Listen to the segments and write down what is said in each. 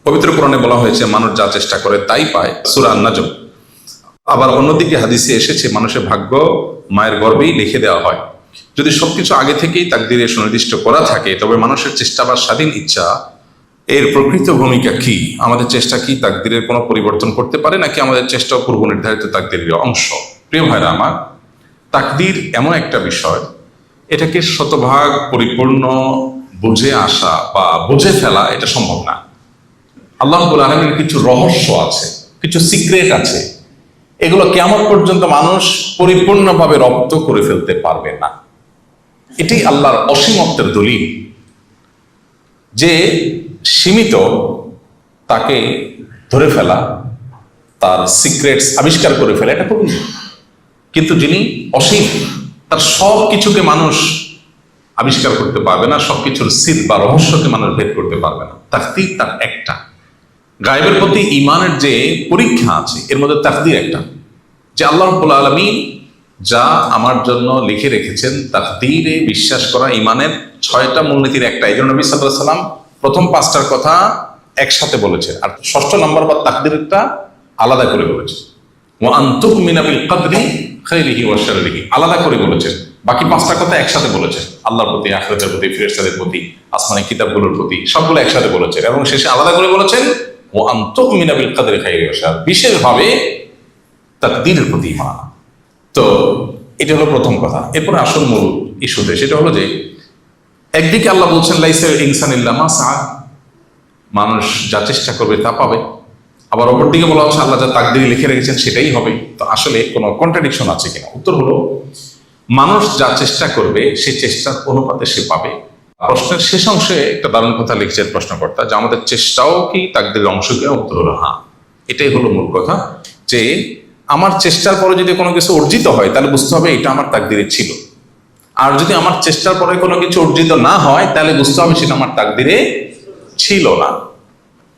পবিত্র কোরআনে বলা হয়েছে মানুষ যা চেষ্টা করে তাই পায়, সূরা আন-নাজম। আবার অন্যদিকে হাদিসে এসেছে মানুষের ভাগ্য মায়ের গর্ভেই লিখে দেওয়া হয়। যদি সবকিছু আগে থেকেই তাকদীরে সুনির্দিষ্ট করা থাকে, তবে মানুষের চেষ্টা বা স্বাধীন ইচ্ছা এর প্রকৃত ভূমিকা কি? আমাদের চেষ্টা কি তাকদীরের কোনো পরিবর্তন করতে পারে, নাকি আমাদের চেষ্টা পূর্ব নির্ধারিত তাকদীরের অংশ? প্রিয় ভাইরা আমার, তাকদীর এমন একটা বিষয়, এটাকে শতভাগ পরিপূর্ণ বুঝে আসা বা বুঝে ফেলা এটা সম্ভব না। আল্লাহ রাব্বুল আলামিনের কিছু রহস্য আছে, কিছু সিক্রেট আছে, এগুলো কিয়ামত পর্যন্ত মানুষ পরিপূর্ণভাবে রপ্ত করে ফেলতে পারবে না। এটি আল্লাহর অসীমত্বের দলিল যে সীমিত তাকে ধরে ফেলা, তার সিক্রেটস আবিষ্কার করে ফেলা এটা খুবই, কিন্তু যিনি অসীম তার সব কিছুকে মানুষ আবিষ্কার করতে পারবে না, সবকিছুর সির বা রহস্যকে মানুষ ভেদ করতে পারবে না। তাকদীর তার একটা। গায়েবের প্রতি ঈমানের যে পরীক্ষা আছে এর মধ্যে তাকদীর একটা, যে আল্লাহ রাব্বুল আলামিন যা আমার জন্য লিখে রেখেছেন, তাকদীরে বিশ্বাস করা ঈমানের 6টা মূলনীতির একটা। এই জন্য নবী সাল্লাল্লাহু আলাইহি ওয়াসাল্লাম প্রথম 5টার কথা একসাথে বলেছেন, আর 6ষ্ঠ নম্বর বা তাকদীরটা আলাদা করে বলেছেন। ওয়া আন তুমিনা বিল কদরি খাইরিহি ওয়া শাররিহি আলাদা করে বলেছেন, বাকি 5টা কথা একসাথে বলেছেন। আল্লাহর প্রতি, আখিরাতের প্রতি, ফেরেশতাদের প্রতি, আসমানি কিতাবগুলোর প্রতি, সবগুলো একসাথে বলেছেন, এবং শেষে আলাদা করে বলেছেন ওয়া আন তুমিনা বিল কদরি খাইরিহি ওয়া শাররিহি, বিশেষভাবে তাকদীরের প্রতি ঈমান। তো এটা হলো প্রথম কথা। এরপরে আসল মূল ইস্যুতে, সেটা হলো যে একদিকে আল্লাহ বলছেন লাইসাল ইনসানু ইল্লা মা সাআ, মানুষ যা চেষ্টা করবে তা পাবে। আবার অপরদিকে বলা হচ্ছে আল্লাহ যা তাকদীরে লিখে রেখেছেন সেটাই হবে। তো আসলে কোনো কন্ট্রাডিকশন আছে কিনা? উত্তর হলো মানুষ যা চেষ্টা করবে সেই চেষ্টার অনুপাতে সে পাবে। প্রশ্নের শেষ অংশে একটা দারুণ কথা লিখছেন প্রশ্নকর্তা, যে আমাদের চেষ্টাও কি তাকদীরের অংশ কিনা? উত্তর হলো হ্যাঁ। এটাই হলো মূল কথা, যে আমার চেষ্টার পরে যদি কোনো কিছু অর্জিত হয় তাহলে বুঝতে হবে এটা আমার তাকদীরে ছিল, আর যদি আমার চেষ্টার পরে কোনো কিছু অর্জিত না হয় তাহলে বুঝতে হবে সেটা আমার তাকদীরে ছিল না।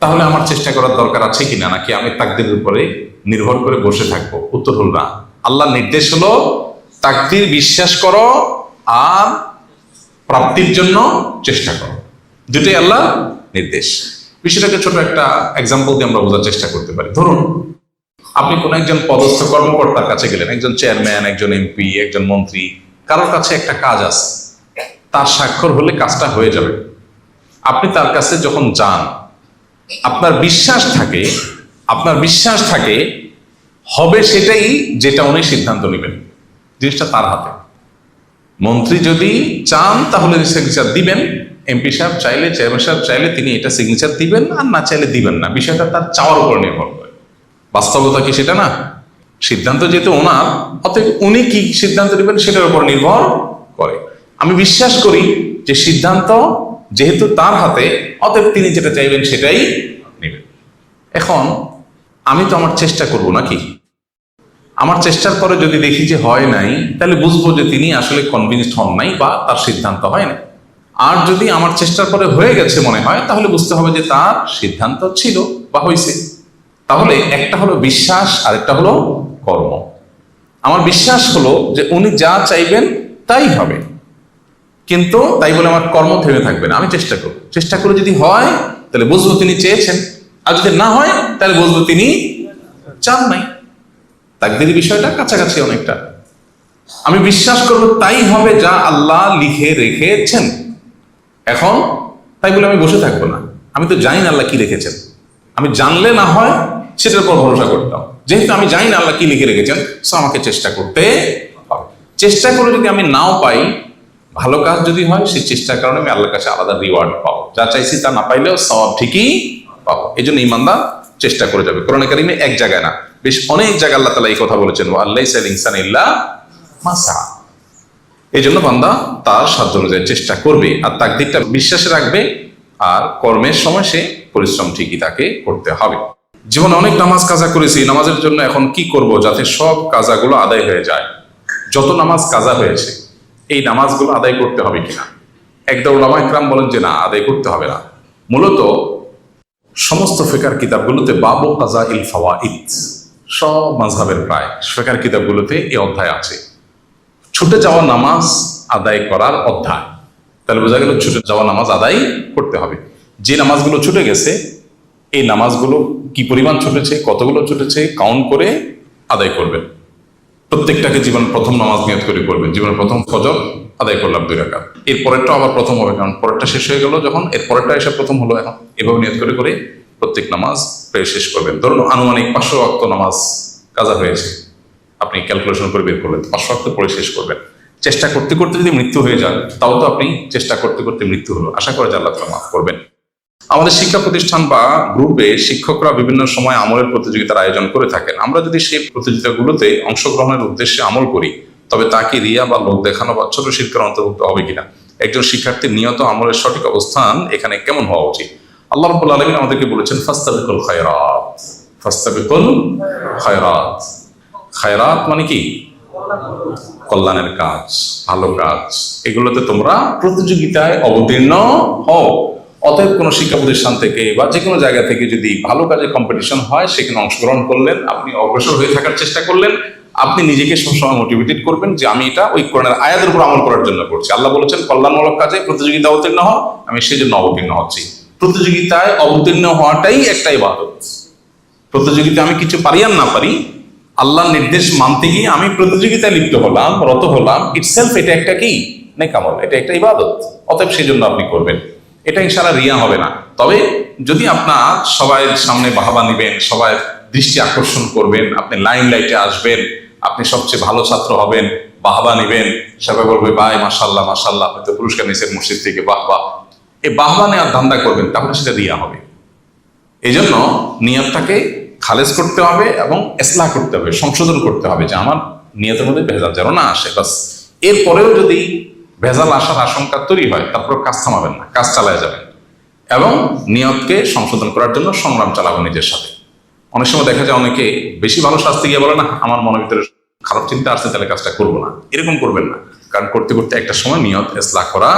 তাহলে আমার চেষ্টা করার দরকার আছে কিনা, নাকি আমি তাকদীরের উপরে নির্ভর করে বসে থাকবো? উত্তর হল না। আল্লাহর নির্দেশ হলো তাকদীর বিশ্বাস করো আর প্রাপ্তির জন্য চেষ্টা করো, দুটোই আল্লাহ নির্দেশ। বিষয়টাকে ছোট একটা এক্সাম্পল দিয়ে আমরা বোঝার চেষ্টা করতে পারি। ধরুন আপনি কোন একজন পদস্থ কর্মকর্তার কাছে গেলেন, একজন চেয়ারম্যান, একজন এমপি, একজন মন্ত্রী, কারোর কাছে একটা কাজ আছে, তার স্বাক্ষর হলে কাজটা হয়ে যাবে। আপনি তার কাছে যখন যান, আপনার বিশ্বাস থাকে হবে সেটাই যেটা উনি সিদ্ধান্ত নেবেন, জিনিসটা তার হাতে। মন্ত্রী যদি চান তাহলে সিগনেচার দিবেন, এমপি সাহেব চাইলে, চেয়ারম্যান সাহেব চাইলে তিনি এটা সিগনেচার দিবেন, আর না চাইলে দিবেন না। বিষয়টা তার চাওয়ার উপর নির্ভর করে। বাস্তবতা কি সেটা না? সিদ্ধান্ত যেহেতু ওনার, অতএব উনি কি সিদ্ধান্ত নেবেন সেটার উপর নির্ভর করে। আমি বিশ্বাস করি যে সিদ্ধান্ত যেহেতু তার হাতে, অতএব তিনি যেটা চাইবেন সেটাই নেবেন। এখন আমি তো আমার চেষ্টা করব নাকি? আমার চেষ্টার পরে যদি দেখি যে হয় নাই, তাহলে বুঝবো যে তিনি আসলে কনভিন্সড হন নাই বা তার সিদ্ধান্ত হয় না। আর যদি আমার চেষ্টার পরে হয়ে গেছে মনে হয়, তাহলে বুঝতে হবে যে তার সিদ্ধান্ত ছিল বা হয়েছে। তাহলে একটা হলো বিশ্বাস আর একটা হলো কর্ম। আমার বিশ্বাস হলো যে উনি যা চাইবেন তাই হবে, কিন্তু তাই বলে আমার কর্ম থেমে থাকবে না। আমি চেষ্টা করে যদি হয় তাহলে বুঝবো তিনি চেয়েছেন, আর যদি না হয় তাহলে বুঝবো তিনি চান নাই। তাকদীর বিষয়টা কাছাকাছি অনেকটা। আমি বিশ্বাস করব তাই হবে যা আল্লাহ লিখে রেখেছেন। এখন তাই বলে আমি বসে থাকবো না। আমি তো জানি না আল্লাহ কি রেখেছেন। আমি জানলে না হয় সেটার উপর ভরসা করতাম। যেহেতু আমি জানি না আল্লাহ কি লিখে রেখেছেন, সো আমাকে চেষ্টা করতে হবে। চেষ্টা করে যদি আমি নাও পাই, ভালো কাজ যদি হয়, সেই চেষ্টার কারণে আমি আল্লাহর কাছে আলাদা রিওয়ার্ড পাবো। যা চাইছি তা না পাইলেও সওয়াব ঠিকই পাবো। এই জন্য ঈমানদার চেষ্টা করে যাবে। কোরআনে কারিমে এক জায়গায় না, বেশ অনেক জায়গায় আল্লাহ তাআলা এই কথা বলেছেন, ওয়া লাইসাল ইনসানু ইল্লা মা সাআ। এই জন্য বান্দা তার সাধ্য অনুযায়ী চেষ্টা করবে, আর তাকদীরটা বিশ্বাসে রাখবে, আর কর্মের সময় সে পরিশ্রম ঠিকই তাকে করতে হবে। জীবনে অনেক নামাজ কাজা করেছি, নামাজের জন্য এখন কি করব যাতে সব কাজাগুলো আদায় হয়ে যায়? যত নামাজ কাজা হয়েছে এই নামাজগুলো আদায় করতে হবে কিনা? একদল উলামা ইকরাম বলেন যে না, আদায় করতে হবে না। মূলত সমস্ত ফিকহ কিতাবগুলোতে বাবু কাজা ইল ফাওয়াইদ, সব মাযহাবের প্রায় ফিকহ কিতাবগুলোতে এই অধ্যায় আছে, ছুটে যাওয়া নামাজ আদায় করার অধ্যায়। তাহলে বোঝা গেল ছুটে যাওয়া নামাজ আদায় করতে হবে। যে নামাজগুলো ছুটে গেছে এই নামাজগুলো কি পরিমাণ ছুটেছে, কতগুলো ছুটেছে কাউন্ট করে আদায় করবেন। প্রত্যেকটাকে জীবনের প্রথম নামাজ নিয়ত করে করবেন। জীবনের প্রথম ফজর আদায় করলাম 2 রাকাত, এর পরেরটা আবার প্রথম হবে, কারণ পরেরটা শেষ হয়ে গেল যখন, এর পরেরটা এসে প্রথম হলো। এখন এভাবে নিয়ত করে করে প্রত্যেক নামাজ প্রায় শেষ করবেন। ধরুন আনুমানিক 500 ওয়াক্ত নামাজ কাজা হয়েছে, আপনি ক্যালকুলেশন করে বের করবেন, 500 ওয়াক্ত পড়ে শেষ করবেন। চেষ্টা করতে করতে যদি মৃত্যু হয়ে যান, তাও তো আপনি চেষ্টা করতে করতে মৃত্যু হলো, আশা করে যে আল্লাহ তাআলা মাফ করবেন। আমাদের শিক্ষা প্রতিষ্ঠান বা গ্রুপে শিক্ষকরা বিভিন্ন সময় আমলের প্রতিযোগিতার আয়োজন করে থাকেন। আমরা যদি সেই প্রতিযোগিতাগুলোতে অংশগ্রহণের উদ্দেশ্যে আমল করি, তবে তা কি রিয়া বা লোক দেখানো বা ছোট শিরকের অন্তর্ভুক্ত হবে কিনা? একজন শিক্ষার্থীর নিয়ত আমলের সঠিক অবস্থান এখানে কেমন হওয়া উচিত? আল্লাহ রাব্বুল আলামিন আমাদেরকে বলেছেন ফাস্তাবিকুল খায়রাত। ফাস্তাবিকুল খায়রাত, খায়রাত মানে কি? কল্যাণের কাজ, ভালো কাজ, এগুলোতে তোমরা প্রতিযোগিতায় অবতীর্ণ হও। অতএব কোনো শিক্ষা প্রতিষ্ঠান থেকে বা যে কোনো জায়গা থেকে যদি ভালো কাজে কম্পিটিশন হয়, সেখানে অংশগ্রহণ করলেন, আপনি অগ্রসর হয়ে থাকার চেষ্টা করলেন, আপনি নিজেকে সবসময় মোটিভেটেড করবেন যে আমি এটা ওই কোরআনের আয়াতের উপর আমল করার জন্য করছি। আল্লাহ বলেছেন কল্যাণমূলক কাজে প্রতিযোগিতা অবতীর্ণ হও, আমি সেই জন্য অবতীর্ণ হচ্ছি। প্রতিযোগিতায় অবতীর্ণ হওয়াটাই একটা ইবাদত। প্রতিযোগিতা আমি কিছু পারি আর না পারি, আল্লাহর নির্দেশ মানতে গিয়ে আমি প্রতিযোগিতায় লিপ্ত হলাম, রত হলাম, ইটসেলফ এটা একটা কি নেক আমল, এটা একটা ইবাদত। অতএব সেই জন্য আপনি করবেন, এটা ইনশাআল্লাহ রিয়া হবে না। তবে যদি আপনার সবাই সামনে বাহবা নিবেন, সবাই দৃষ্টি আকর্ষণ করবেন, আপনি লাইন লাইটে আসবেন, আপনি সবচেয়ে ভালো ছাত্র হবেন, বাহবা নিবেন, সবাই বলবে ভাই মাশাআল্লাহ মাশাআল্লাহ, আপনি তো পুরস্কার নিয়েছেন মসজিদ থেকে, বাহবা, এই বাহবা নেওয়ার ধান্দা করবেন, তাহলে সেটা রিয়া হবে। এই জন্য নিয়তটাকে খালেজ করতে হবে এবং ইসলাহ করতে হবে, সংশোধন করতে হবে, যে আমার নিয়তের মধ্যে ভেজাল যেন না আসে। বাস, এরপরেও যদি ভেজাল আসার আশঙ্কা তৈরি হয়, তারপর কাজ থামাবেন না, কাজ চালায় যাবেন এবং নিয়তকে সংশোধন করার জন্য সংগ্রাম চালাবেন নিজের সাথে। অনেক সময় দেখা যায় অনেকে বেশি ভালো শাস্তি গিয়ে বলে না, আমার মনের ভিতরে খারাপ চিন্তা আসছে, তাহলে কাজটা করবো না। এরকম করবেন না, কারণ করতে করতে একটা সময় নিয়ত ইসলাহ করা